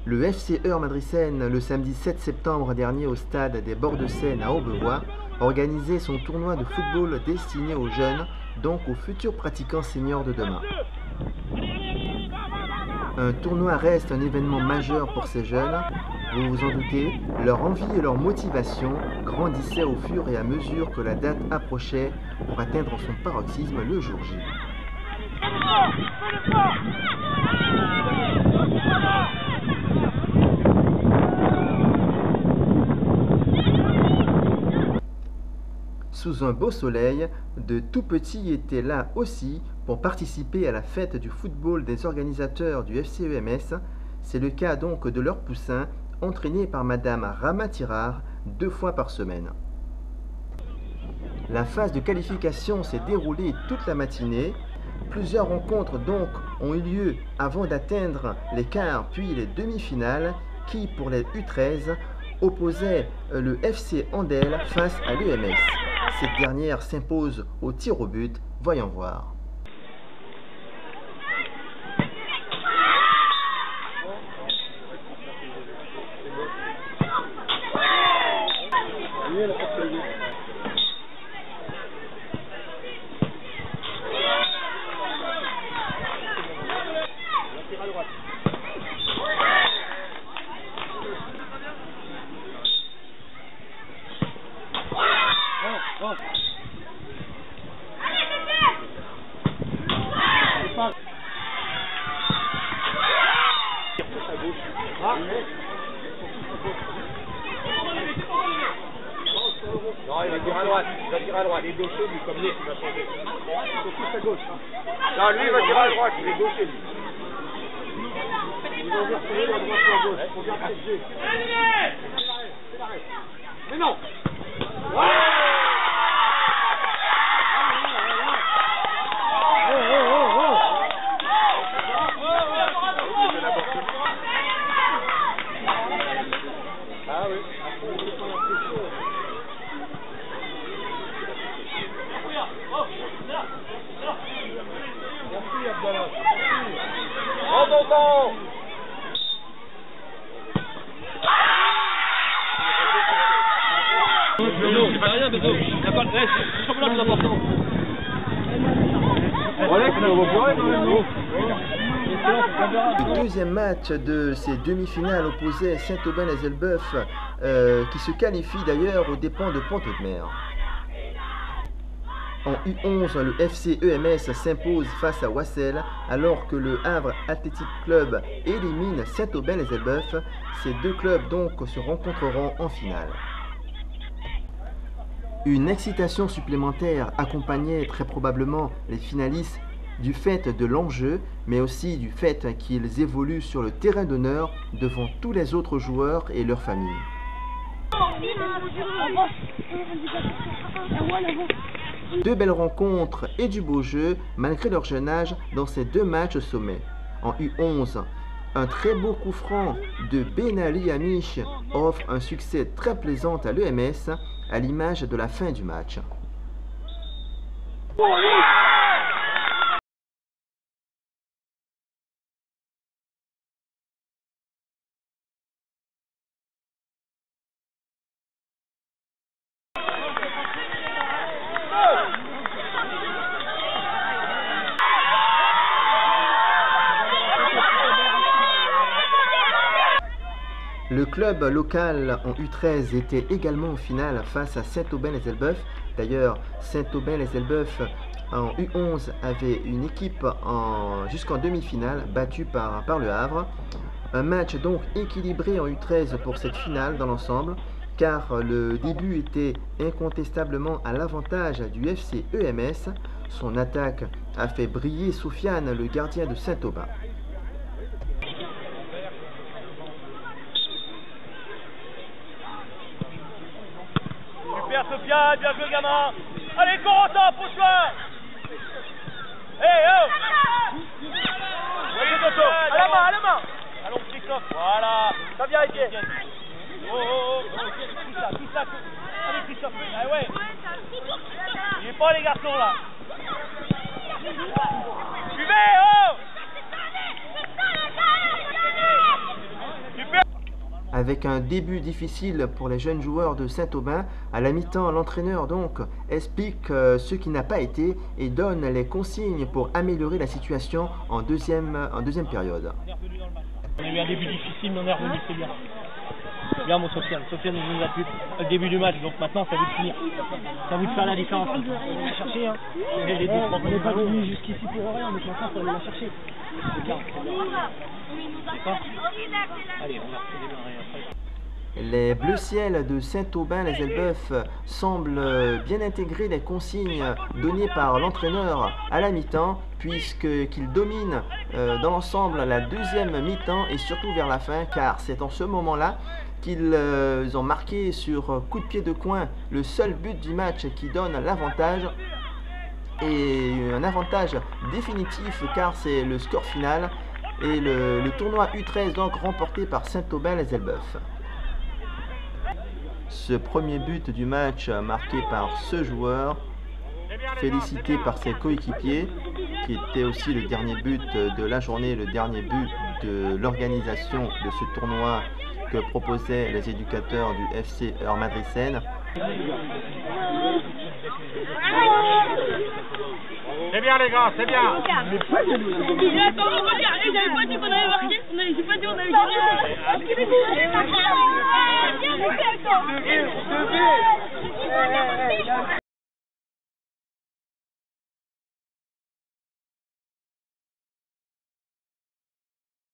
Le FC Eure Madricène, le samedi 7 septembre dernier au stade des Bords de Seine à Aubevoie, organisait son tournoi de football destiné aux jeunes, donc aux futurs pratiquants seniors de demain. Un tournoi reste un événement majeur pour ces jeunes. Vous vous en doutez, leur envie et leur motivation grandissaient au fur et à mesure que la date approchait pour atteindre son paroxysme le jour J. Sous un beau soleil, de tout petits étaient là aussi pour participer à la fête du football des organisateurs du FC EMS. C'est le cas donc de leur poussin, entraîné par Madame Rama-Tirard 2 fois par semaine. La phase de qualification s'est déroulée toute la matinée. Plusieurs rencontres donc ont eu lieu avant d'atteindre les quarts puis les demi-finales qui, pour les U13, opposaient le FC Andel face à l'EMS. Cette dernière s'impose au tir au but, voyons voir. Non, il va tirer à droite, il est gaucher lui, comme l'autre il va changer. Il faut tous à gauche. Non, lui il va tirer à droite, il est gaucher lui. Ils vont dire que la droite ou à gauche, il faut bien protéger. C'est l'arrêt. Mais non. Ah oui. Merci Abdallah. Prends ton temps. C'est pas rien, Bezo. Il n'y a pas de reste. C'est le championnat le plus important. Le deuxième match de ces demi-finales opposait Saint-Aubin-les-Elbeuf qui se qualifie d'ailleurs aux dépens de Pont-Audemer. En U11, le FC EMS s'impose face à Wassel alors que le Havre Athletic Club élimine Saint-Aubin-les-Elbeuf. Ces deux clubs donc se rencontreront en finale. Une excitation supplémentaire accompagnait très probablement les finalistes du fait de l'enjeu, mais aussi du fait qu'ils évoluent sur le terrain d'honneur devant tous les autres joueurs et leurs familles. Deux belles rencontres et du beau jeu malgré leur jeune âge dans ces deux matchs sommets. En U11, un très beau coup franc de Benali Amish offre un succès très plaisant à l'EMS à l'image de la fin du match. Le club local en U13 était également en finale face à Saint-Aubin-les-Elbeuf. D'ailleurs, Saint-Aubin-les-Elbeuf en U11 avait une équipe jusqu'en demi-finale battue par le Havre. Un match donc équilibré en U13 pour cette finale dans l'ensemble, car le début était incontestablement à l'avantage du FC EMS. Son attaque a fait briller Soufiane, le gardien de Saint-Aubin. Super Sofiane, bien joué gamin. Allez, Corentin, pousse-toi. Hey, oh. Allez, Toto, à la main. Allons, Christophe, voilà. Ça vient, Étienne. Oh, tous là. Allez, Christophe, ah ouais. Il est pas les garçons là. Suivez, oh. Avec un début difficile pour les jeunes joueurs de Saint-Aubin, à la mi-temps, l'entraîneur donc explique ce qui n'a pas été et donne les consignes pour améliorer la situation en deuxième période. On a eu un début difficile, mais on est revenu, c'est bien. Bien mon Sofiane, Sofiane nous a plu au début du match, donc maintenant ça vous de finir. Ça vous de faire la différence. On va la chercher, hein. On n'est pas venu jusqu'ici pour rien, donc maintenant il faut aller la chercher. C'est clair. D'accord ? Allez, on va redémarrer après. Les Bleus Ciel de Saint-Aubin-les-Elbeuf semblent bien intégrer les consignes données par l'entraîneur à la mi-temps, puisqu'ils dominent dans l'ensemble la deuxième mi-temps et surtout vers la fin, car c'est en ce moment-là qu'ils ont marqué sur coup de pied de coin le seul but du match qui donne l'avantage, et un avantage définitif car c'est le score final et le tournoi U13 donc remporté par Saint-Aubin-les-Elbeuf. Ce premier but du match marqué par ce joueur, félicité par ses coéquipiers, qui était aussi le dernier but de la journée, le dernier but de l'organisation de ce tournoi que proposaient les éducateurs du FC Madrid-Seine. C'est bien les gars, c'est bien. J'avais pas dit qu'on avait marqué, j'ai pas dit qu'on avait gagné.